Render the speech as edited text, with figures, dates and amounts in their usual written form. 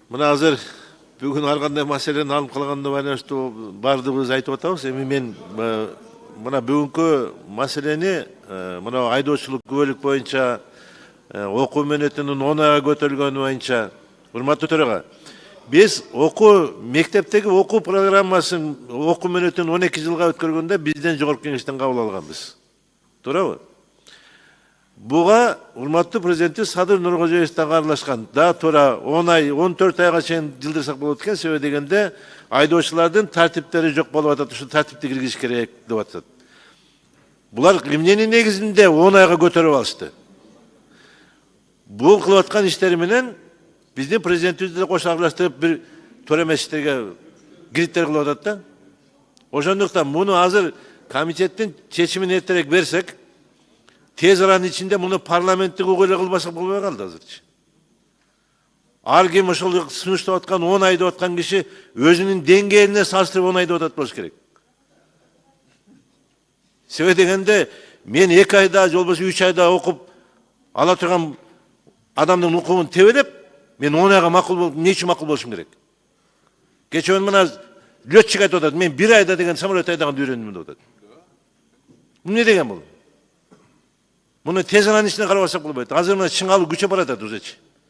Мына азыр бүгүн ар кандай маселени алып калганда байланыштуу баардыгыбыз айтып атабыз. Эми мен мына бүгүнкү маселени мына айдоочулук күбөлүк боюнча окуу мөөнөтүнүн 10 айга көтөрүлгөнү боюнча урматтуу төраға, биз мектептеги окуу программасын окуу мөөнөтүн 12 жылга өткөргөндө бизден жогорку кеңештен кабыл алганбыз. Туурабы? Буга урматтуу президенти Садыр Нуркожоевич дагы аралашкан. Да туура 10 ай, 14 айга чейин жылдырсак болот экен. Себеби дегенде айдоочулардын тартиптери жок болуп атат. Ушу тартипти киргизиш керек деп атат. Булар эмненин негизинде 10 айга көтөрүп алышты. Бул кылып аткан иштери менен биздин президентибизди кошо аралаштырып бир туура эмес иштерге кредиттер кылып атат да. Ошондуктан муну азыр комитеттин чечимин эртерээк берсек, тез аранын ичинде муну парламенттик угуйла кылбасак болбой калды азырчы. Ар ким ошол сунуштап аткан 10 ай деп аткан киши өзүнүн деңгээлине салыштырып 10 ай деп атат болуш керек. Себеби дегенде мен 2 айда, же болбосо 3 айда окуп ала турган адамдын укугун тебелеп, мен 10 айга макул болуп, эмне үчүн макул болушум керек? Кечээ мына летчик айтып атат, мен 1 айда деген самолет айдаганды үйрөндүм деп атат. Эмне деген бул? Муну тез аранын ичине карабасак болбойт. Азыр мына чыңалуу күчөп баратат уже.